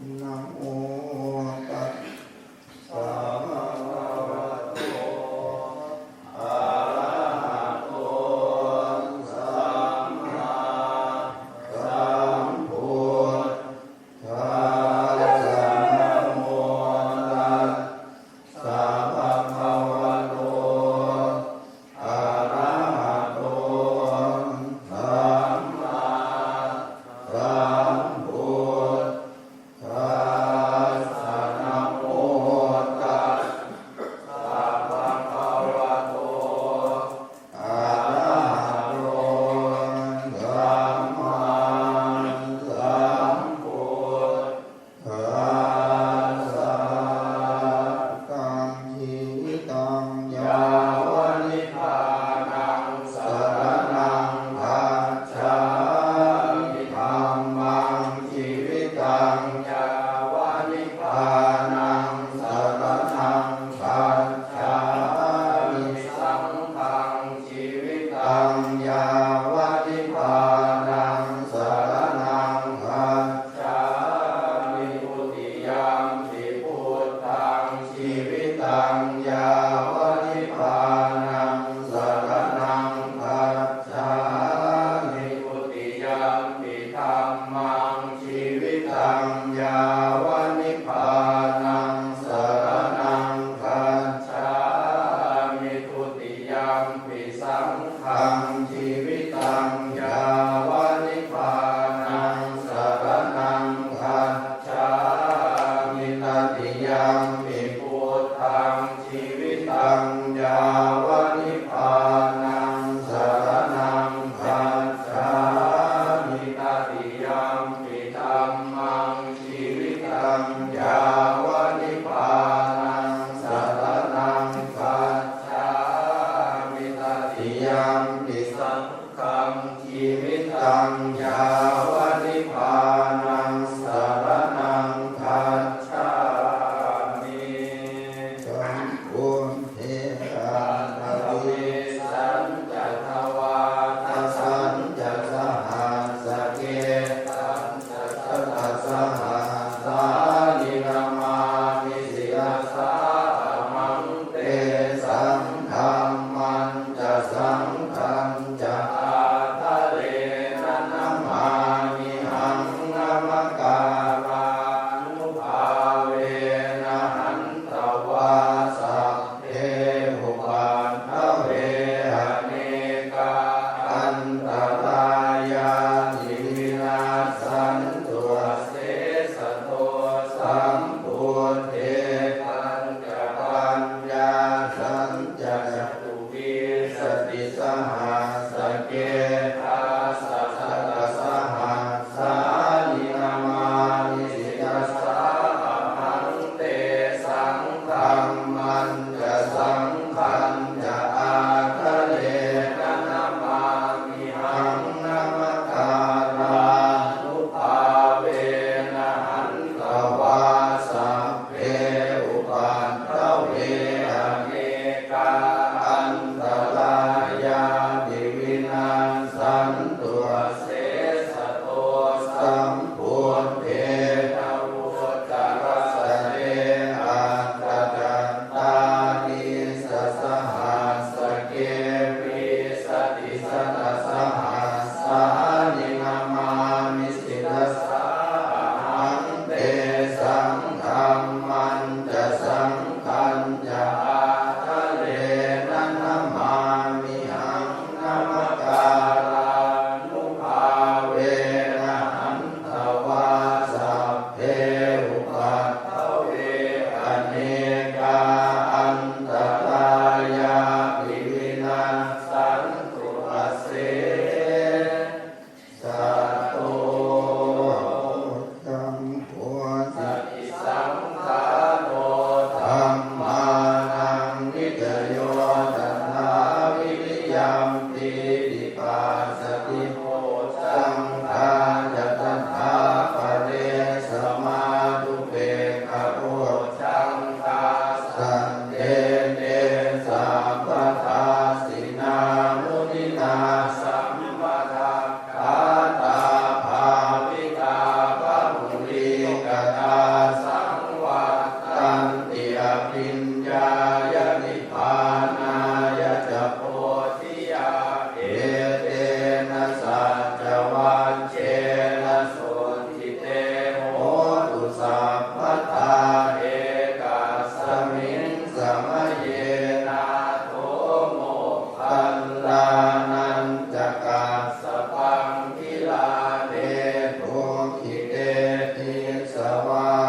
นะโมตัสสะภะคะวะโตอะระหะโตสัมมาสัมพุทธัสสะนะโมตัสสะภะคะวะโตอะระหะโตสัมมาสัมพุทธัสสะนะโมตัสสะภะคะวะโตอะระหะโตสัมมาสัมพุทธัสสะตังชีวิตังยาวนิพพานังสรณังคัจฉามิธัมมังชีวิตังยาวนิพพานังสรณังคัจฉามิสังฆังชีวิตังยาวนิพพานังสรณังคัจฉามิทุติยัมปิพุทธังชีวิตังยาวนิพพานังสรณังคัจฉามิทุติยัมปิธัมมังชีวิตังยาวนิพพานังสรณังคัจฉามิทุติยัมปิสังฆังชีวิตังยาวนิพพานังสรณังคัจฉามิตติยัมปิพุทธังชีวิตังยาวนิพพานังสรณังคัจฉามิตติยัมปิธัมมังชีวิตัง ทาสังวัตตันติอภิญญายนิพพานายจะโพธิยาเอเตนะสัจวัญเชนะสุทิเตโหตุสัพพทาเอกัสสมิงสมัยเยนะโทโมกขันลานันจะกัสสปังคิลาเนโทขิเตติสวา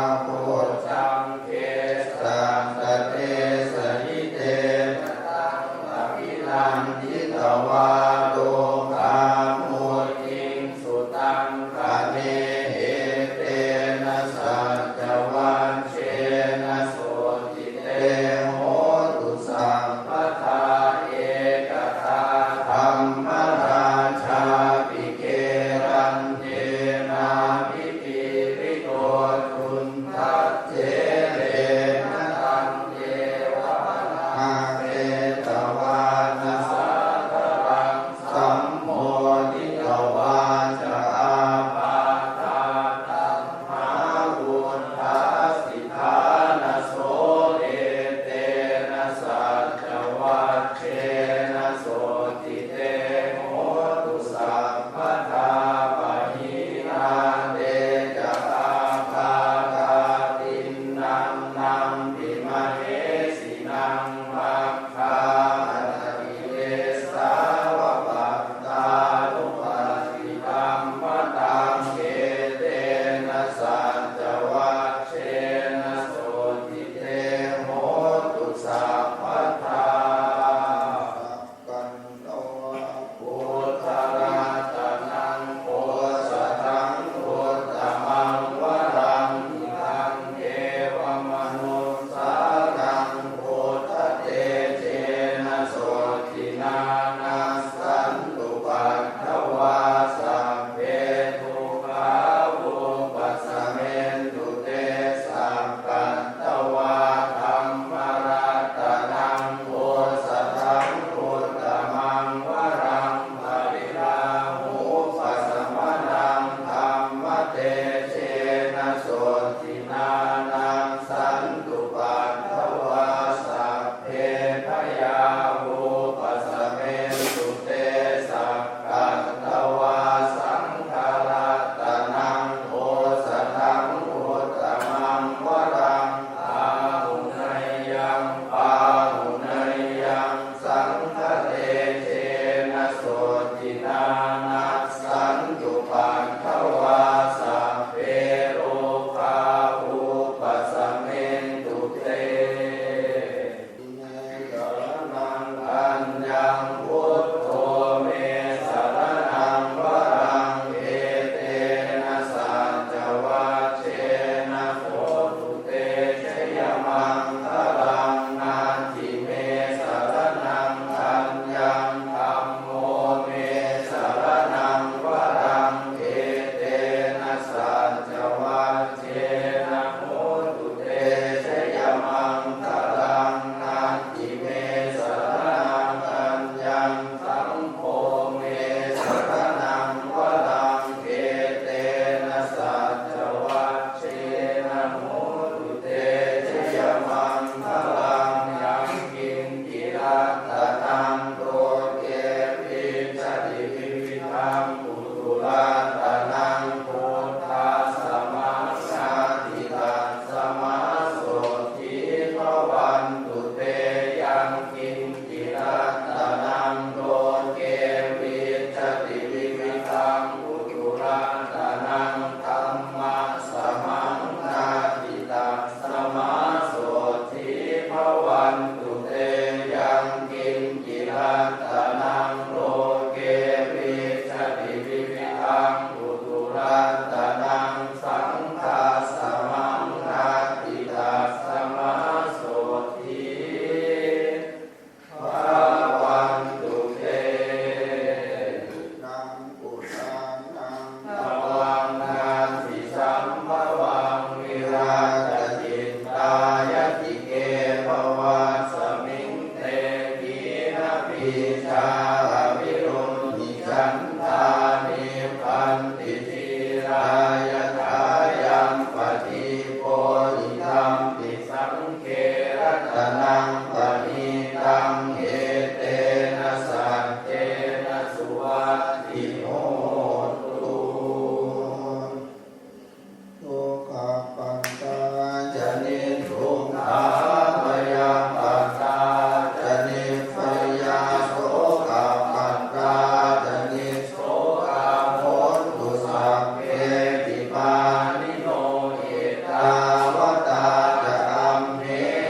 ตาวตาจะอัมเห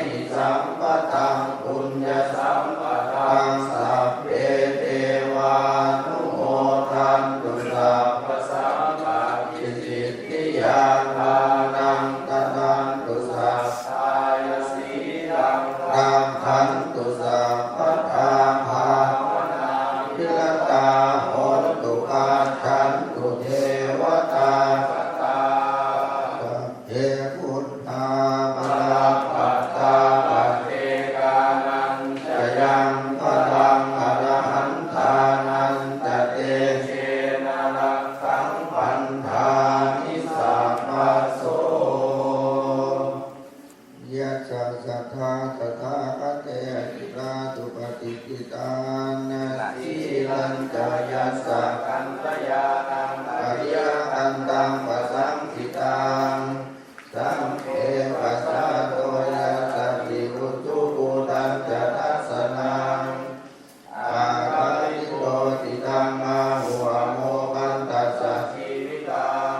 หิสัมปทังปุญญสัมปทังสัพเพเทวานุโมทันตุสัพพสัมมาทิสิทธิยาทานังตนันตุสัพพายสีรังรังขันตุสัพพทาภาวนาพิรตาโหตุกาขันตุเทวตาสัตตาเทพุทธาปรัปปัตตาปเทกานันจะยังพลังอรหันทานันจะเตเชนะรักขังปันธานิสัมปัสโสยัสสะสัทธาสัทธาคเตติลาตุปฏิกิตานัสสิลัญจายัสสะกันตยานังอริยกันตังปัสสังขิตังสังเขปัสสะโตยัสสะติวุตุปุตัญจะทัสสนังอาคาริโตติตังมาหัวโมกันตัสสะชีวิตัง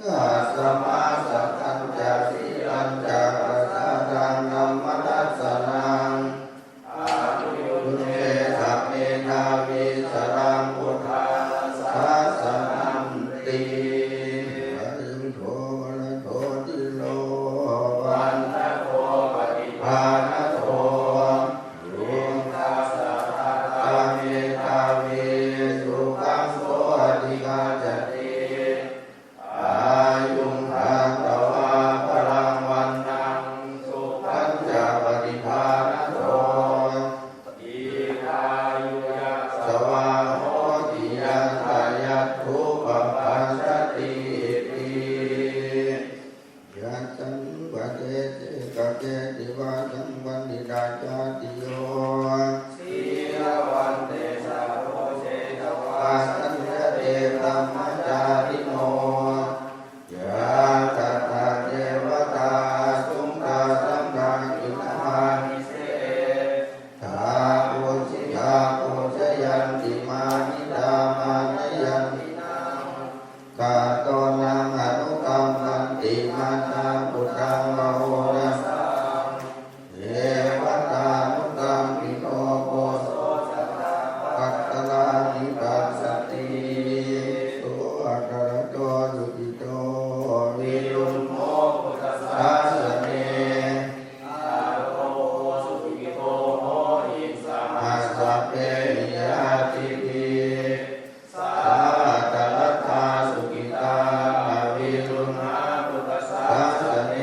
กัสสมาสัพพัญจะสีลัญจะปัสสะตังนัมมทัสสนังอานุยุเตสัพเพนาวิสรังพุทธาสัสสนัมติอายุโทวะโทติโลวันทโทปฏิภาณโทลุงทัสสะทาเมตาวิสุขังโสอธิกาจติอายุงทันตวาพลังวันนังสุขันจะปฏิภาณโทอิทายุยัสสวาโหติยัสสะยัตถุปปัสสติติยัสสังปะเตเตกะเกติวาสังวันนิดาจาติโยสีลวันเตสะโรเชตวาสัญญเตธรรมจาริโนยะตัตถะเทวตาสุงตาสังฆากินามานิเสทาปุสิทาปุชยันติมานิดามานยันตินังกาโตนังอนุกรรมันติมานาพุทธังวโหรัสสังเทวตานุกรรมิโนโกโสสัตตาปัตตลานิปัสสติสุอัคครโตสุขิโตวิรุณโมพุทธัสสะสเนอาโรสุขิโตโหอิสัมมาสัพเพนิยาติติสัตตลัทธาสุขิตาวิรุณหาพุทธัสสะสเน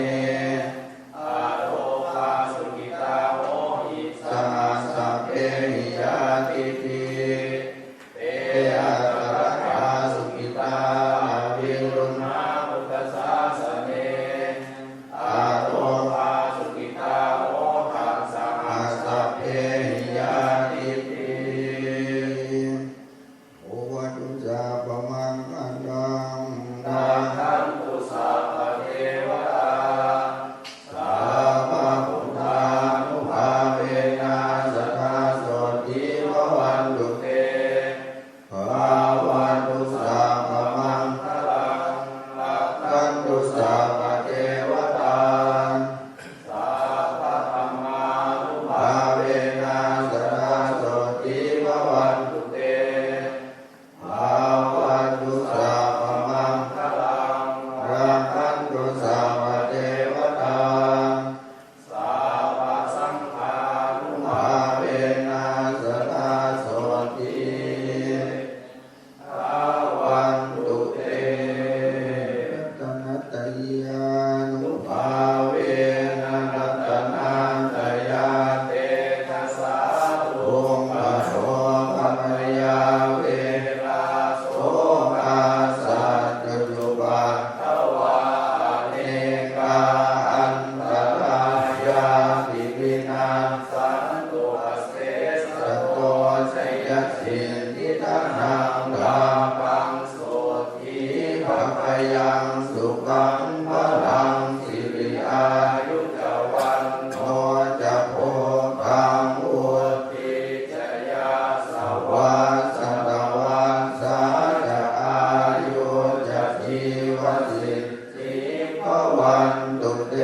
วันตุเต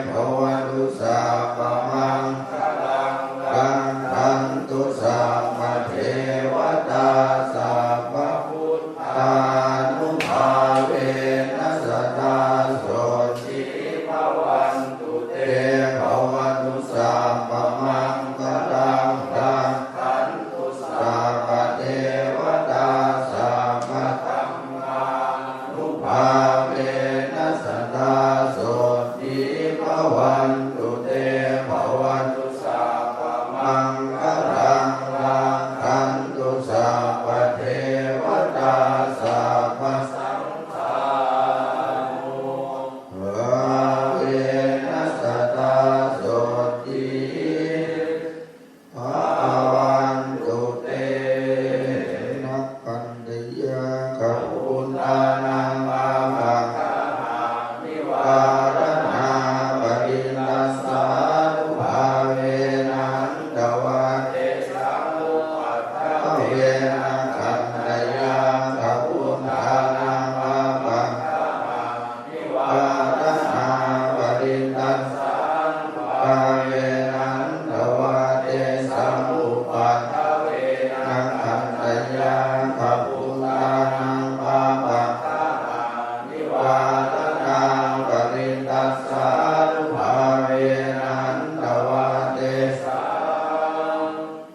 ภวันตุสัพพมังคลังรักขันตุสัพพเทวตาสัพพพุทธานุภาเวนัสตาโสติภวันตุเตภวันตุสัพพมังคลังรักขันตุสัพพเทวตาสัพพธัมมานุภาเวนัสตาโสติภวันตุเตภวันตุสัพพมังคลังรักขันตุสัพพเทวตาสัพพสังฆานุภาเวนัสตาโสติภวันตุเตนักขันติยาคัพพุทธานังภามังคหานิวารณาปรินัสสานุภาเวนันตวะเตสังอุปัฏฐเวนะขันติยาคัพพุทธานังภามังคหานิวารณาปรินัสสานุภาเวนันตวะเตสังอุปัฏฐเวนะขันติยาคัพพุทธานังภามังคหานิวารณาปรินัสสานุภาเวนันตวะเตสัง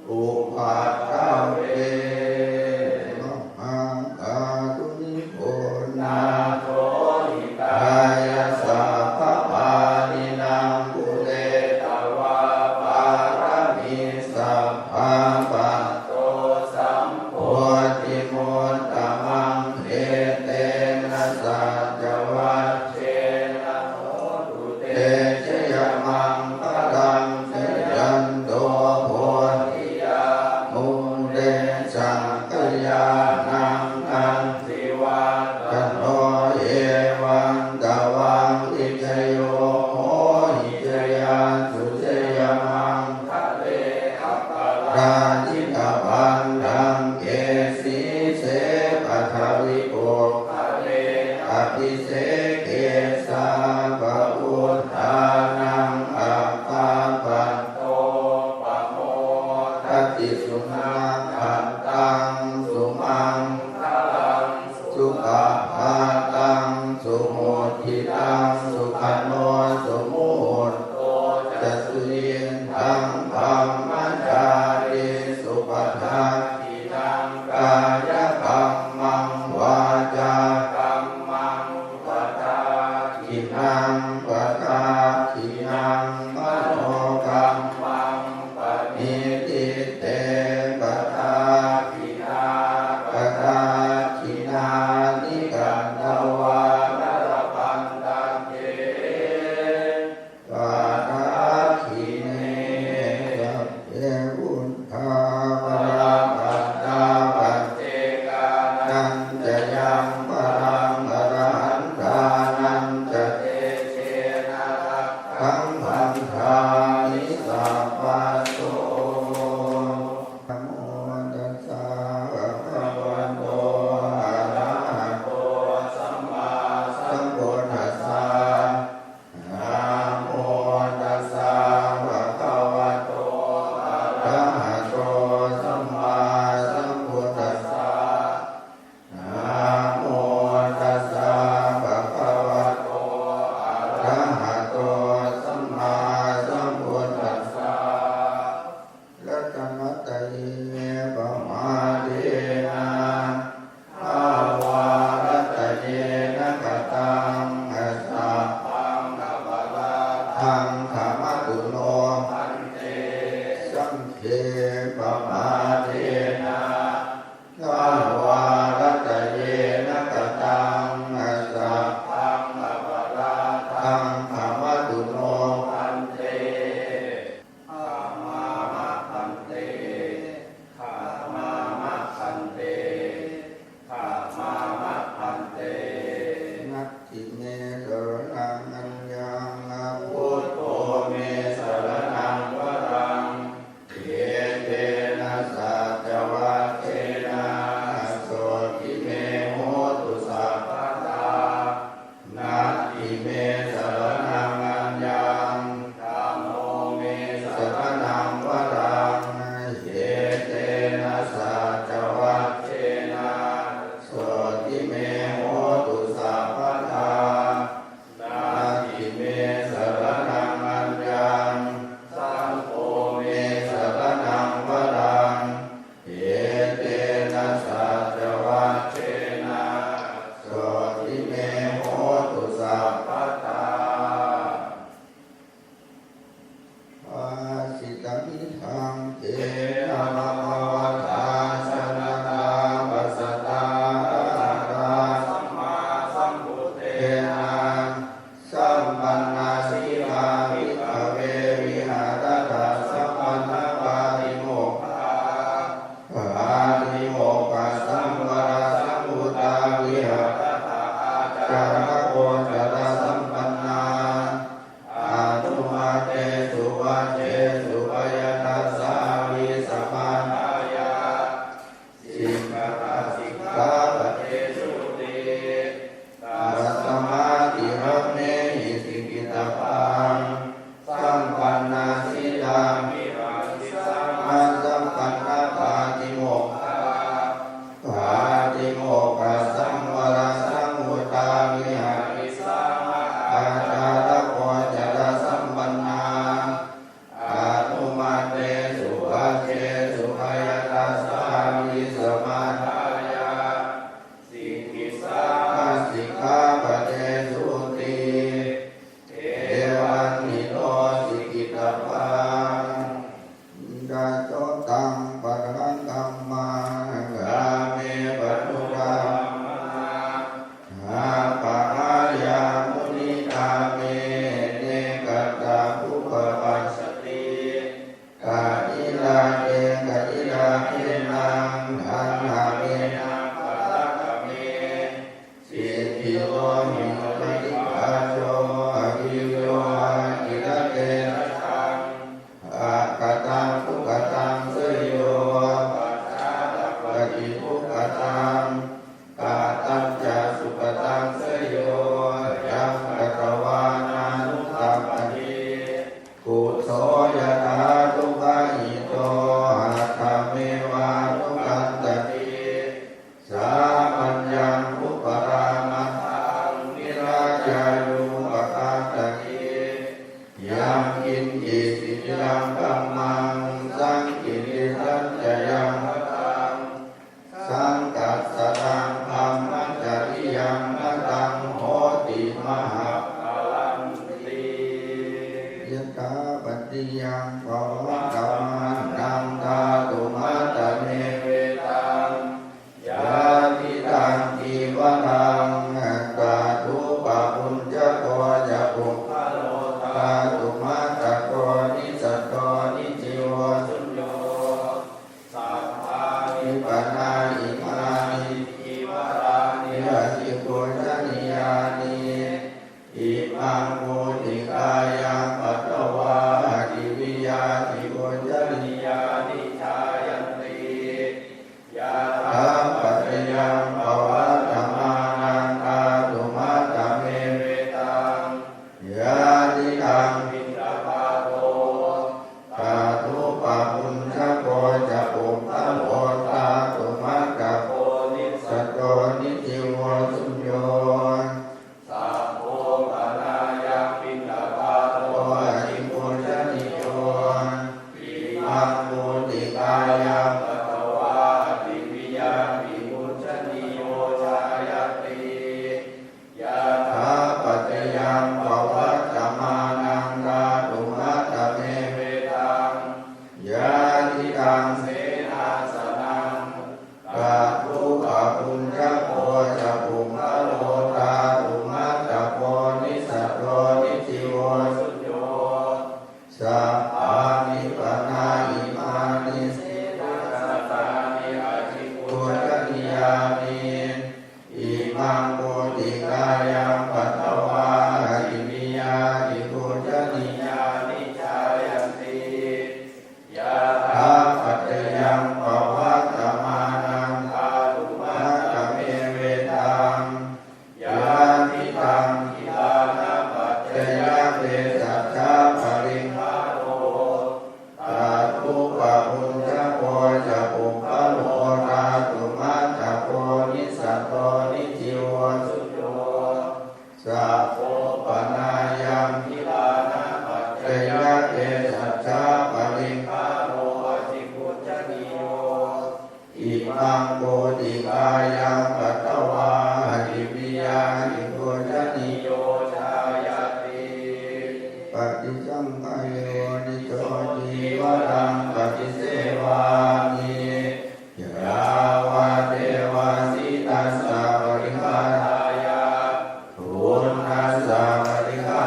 อุปัฏฐเวมหังกาตุนิโกนาโทหิตายะสัพพปานินังกุเลตวะปารมีสัพพะปัตโตสัมโพธิมุตตมังเอเตนะสัจวัชเชนะโหตุเตชยมังคลังชยันโตโพธิยามุเดชังกยานังนันติวาตโนเอวังตวังอิจโยโหหิจยาสุเจยมังคะเลอัปปะราชิตบันดังเกสีเสปัทวิโกคะเลอภิเสเกสาปะพุทธานังอัปปะปัตโตปะโมทัตติสุนังขันตังสุมังคลังสุขภาตังสุโหติตังสุขโนสุมุตโตจัสสุยินทังธัมมัญจาริสุปทัฏฐินังกายกัมมังวาจากัมมังปะทาทินังปะทาทินังมโนกัมมังปณิทิเตปะทาทินาปะทาทินานิกันตวานรพันตังเตปะทาทิเนสัพเพพุทธาปรังปัตตาปัจเจกานันจะยังปรังอรหันตานันจะเตเชนะรักขังพันธานิสัง มปันนาสีลาภิกขเววิหารตาสัมปันนปาติโมกขปาติโมกขสัมวราสัมพุทธาวิหารตาอาจารโกจตสัมปันนาอาตุมาเตสุวาเจสุปยทัสสาวิสัมมาทายาสิกขาสิกขาปเทสุติตัสสมาธิรัมเมหิสิกิตาปังสัมปันนาสีลามิราสิสัมมาสัมปันนาปาติโมกขาปาติโมกขาสัมวราสัมพุทธาวิหาริสัมมาอาจารโกจตสัมปันนาอานุมาเตสุวาเจสุภยทัสสามิสมาทายาสิกขิสาสิกขาปเทสุติเทวันนิโรสิกิตปังกาโตตังปะรังธัมมังกาเมปัตุรัมมาอาปะหายามุนิตาเมเนกัตตาภุปปัสสติกาอิลาเดกะอิลาเกนังอันหาเมนังปัตตะกะเมสิทธิโลหิโนติปาโชอภิโยอากิลเตนะชังอากตังทุกตังเสยโยปัจจาตปฏิทุกตังกาตัญจสุปตังเสยโยยังกตวานานุตัปปฏิกุโสยถาทุกขาหิโตหัตถเมวาทุกันตติสามัญญังภุปรามัตถังนิราจายุปคัตติยังกินจิสิยังกัมมังสังกิริสัจจยังพตังสังกัสสะทังธัมมัจจริยังนตังโหติมหาภลังติยะถาปัตติยังภวัตตัมนังตาตุมาตะเนเวตังยาติตังจีวรังกาตุปะปุญจโกจะปุพพโลตาตุมาตะโกนิสัตโตนิจิโวสุญโยสัพพานิปนาอิมานิอิวารานิอธิปุญญนิยานิอิมังมุติกายังปัตตวาทิวิยาทิปุญญนิยานิชายันติยาถาปัจจยังภวัตตมานังตาตุมาตะเมเวตังยาติตังปิณฑปาโตตาตุปะปุญจโกจะปุพพโลตาตุมาตะโกนิสัตโตนิจิโวสุญโยสัพโพปะนายังปิณฑปาโตอธิปุญญนิโยอิมังมุติกายังปัตตวาทิวิยาปิปุญญนิโยชายติยะถาปัจจยังภวัตตมานังตาตุมาตะเมเวตังยาติตังเสนาสนังกาตุปะปุญจโกจะปุพพโลตาตุมาตะโกนิสัตโตนิจิโวสุญโยสัพพานิปนาอิมานิสิตัสสะตานิอาทิปุญญนิยานิอิมังมุติกายังปัตตวาทิวิยาทิปุญญนิยานิชายันติยะถาปัจจยังภวัตตมานังตาตุมาตะเมเวตังยาติตังกิลานะปัจจยเตสัจจาปริภาโรตาตุปะปุญจโกจะปุพพโลตาตุมาตะโกนิสัตโตนิจิโวสุญโยสัพโพปะนายังกิลานะปัจจยเตสัจจาปริภาโรอธิปุญญนิโยอิมังโกติกายังปัตตวาทิวิยาทิปุญญนิโยชายติปฏิสังขายโยนิโสจีวรังปฏิเสวานิยาวาเทวาสิตัสสะปริหารายาปุณณัสสะปริหา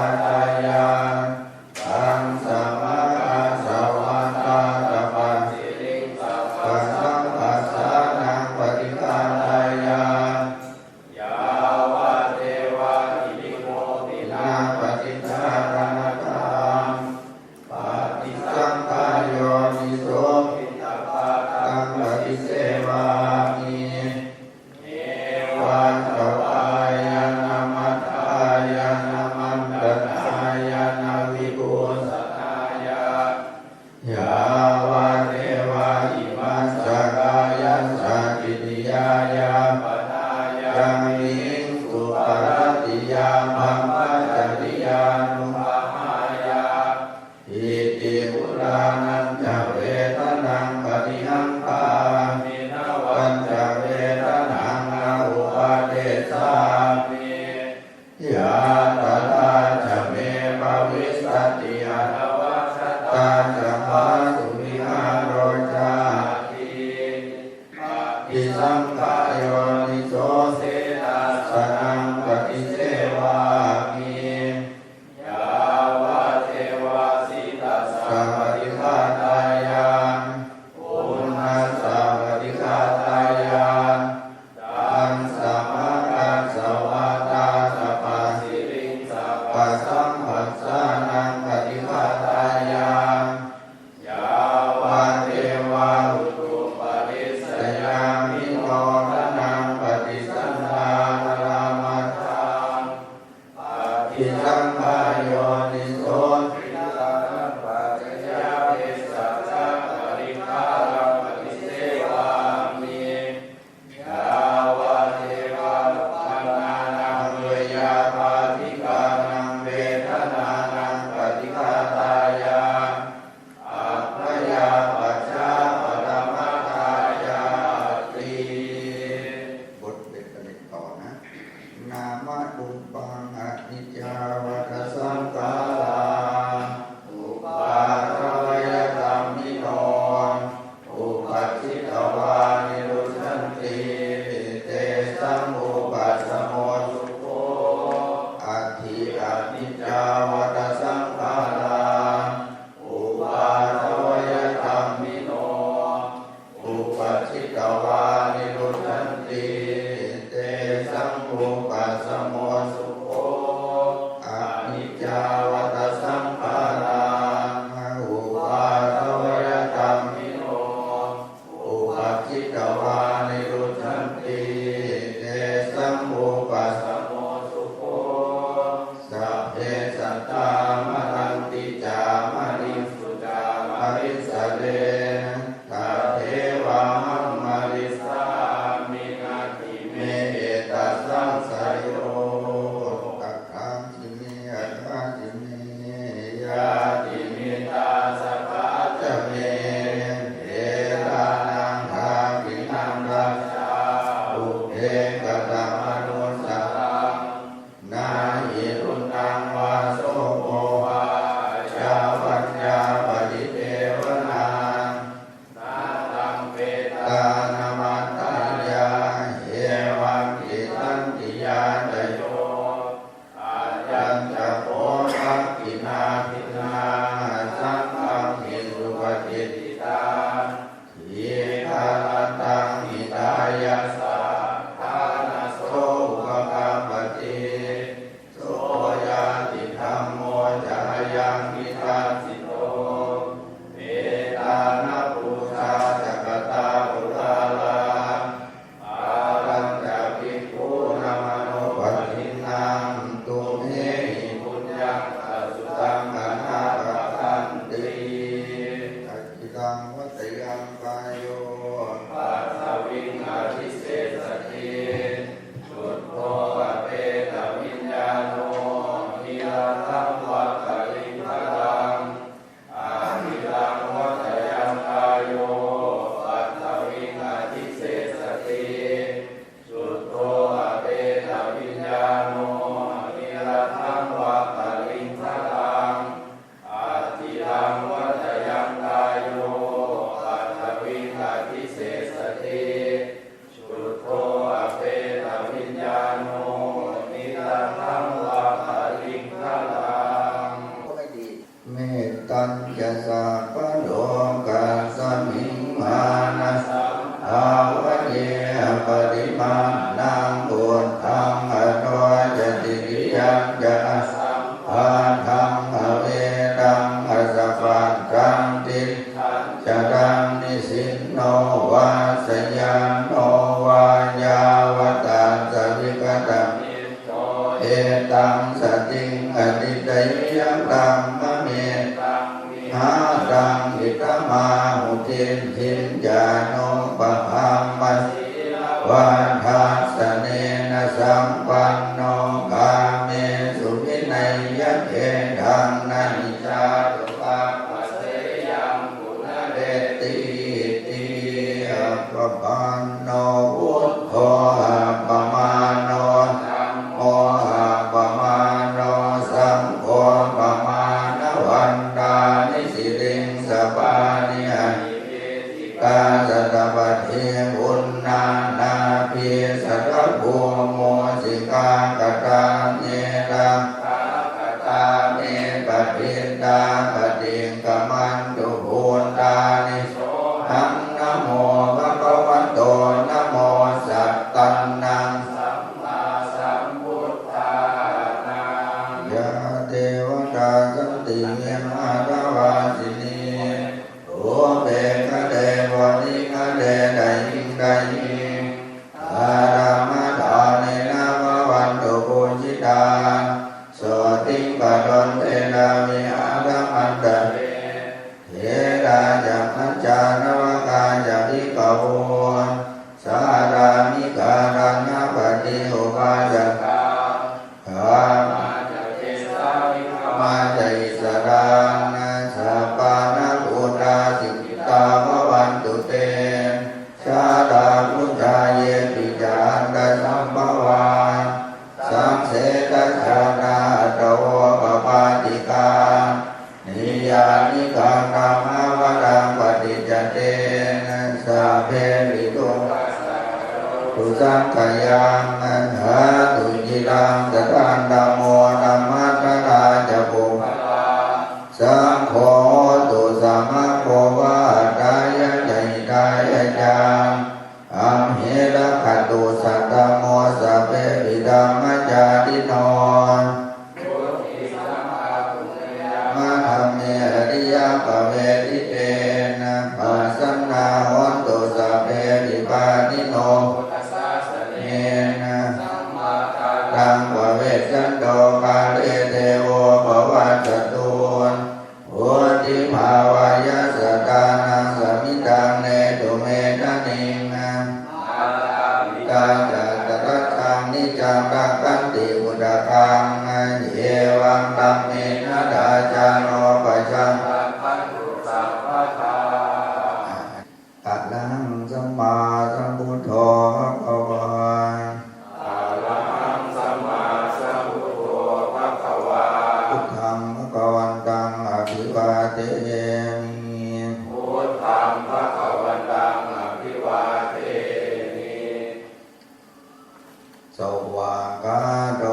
ตตามะรันติจามะริสุจามะริสเลตาเทวามังมาริสามินาติเมตัสสังสยโยตักขังจิเมอัตถาจิเมยาติมิตาสัพพะจเมเอรานังทากินังราชาอุเพกตมนุสานาหิรุนังวาโสโภวาชาวัญญาปฏิเทวนานาตังเปตานามัตตายาเอวังกิตันติยาตโยอายัญจะโพภักขินาภินาสังฆังหิสุปฏิทิตาทีฆาตังหิตายาสาทานาโสอุปกาปติโสยาติธัมโมจายังมิทาสิโตเมตานะปุชาจักตาปุราลาอารัญจภิกขุนามโนปัฏฐินังตุเมหิปุญญังอสุตังอนาปคันติตัจจิตังวัตยังกายโยปัสสวิงอภิเศษทิสุทโธอเปตวิญญาโนนิรันตังวัตตลิงพลังอาภิลังวัตยังกายโยปัสสวิงอภิเศษทิสุทโธอเปตวิญญาโนนิรันตังวัตตลิงพลังอาภิลังวัตยังกายโยปัสสวิงอภิเศษทิสุทโธอเปตวิญญาโนนิรันตังวัตตลิงพลังเมตตัญจะสัพพะโลกัสสมิงมานะสัมภาวะเยปริมาณังพุทธังอโนจติกิยังจะสัมภาทังอเวตังอสัพพังกังติจรังนิสินโนวาสยานโนวายาวตัสสวิกตังเอตังสติงอติเตยังตังมะเมตังวิหารังอิตมาหุตินทินจาโนปะหัมมัสวันทัสสเนนะสัมปันโนกาเมสุวินัยยะเกทังนันจาตุปัปปะเสยังกุณเรติติอัปปปันโนพุทโธอัปปมาโนธัมโมอัปปมาโนสังโฆปมาณวันตานิสิริงสปานิหันกาสัตปัฏฐิอุณนานาภิสัตตภูโมสิกากตาเนรังกตาเนปฏิตาปฏิกมันตุภูตานิโสหังนะโมภะคะวะโตนะโมสัตตันนังสัมมาสัมพุทธานังยะเทวตาสันติเมมาตวาสินีโอเปกะเดวนิกะเดไดยิงไดยิงอารามาทาเนนะภวันตุปุจิตาโสติงกะดนเตนะมิอารามันตะเทราจักขัญจานวกาจะภิกขโวสารามิการังปฏิอุปาจกาขามาจะเทสาวิกมาจะอิสรานะสัพพานะพุทธาสิกิตาภวันตุเตชาตาพุทธาเยปิจานตสัมภวาสังเสตัสสนาตโวปปาติกานิยานิกังธรรมวรังปฏิจจเตนะสัพเพวิโตตุสังขยังหาตุจิรังตตันธัมโมธัมมัสสราจะปุพพะสังโฆตุสัมมาโภวะตายะใจตายะจังอัมเหระขตุสัตตโมสัพเพปิธัมมัจจาติโนมาธรรมเนอริยปเวทิเตนะปัสสนาโหตุสัพเพปิปานิโนเนนะตังวเวสันโตกาเลเทโวภว จาโนปัจจาพันธุสัพพทาอะระหังสัมมาสัมพุทโธภะคะวะอะระหังสัมมาสัมพุทโธภะคะวาพุทธังภะคะวันตังอภิวาเทมิ พุทธังภะคะวันตังอภิวาเทมิ สวากขาโต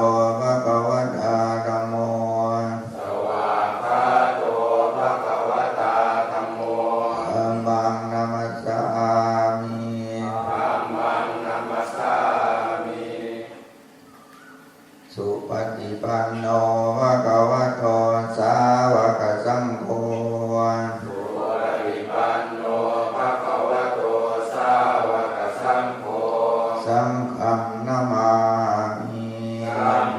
ภะคะวะตาธัมโมสวากขาโตภะคะวะตาธัมโมธัมมังนัมสสามิ ธัมมังนัมสสามิสุปฏิปันโนภะคะวะโตสาวกสังโฆสุปฏิปันโนภะคะวะโตสาวกสังโฆสังฆังนามามิธัม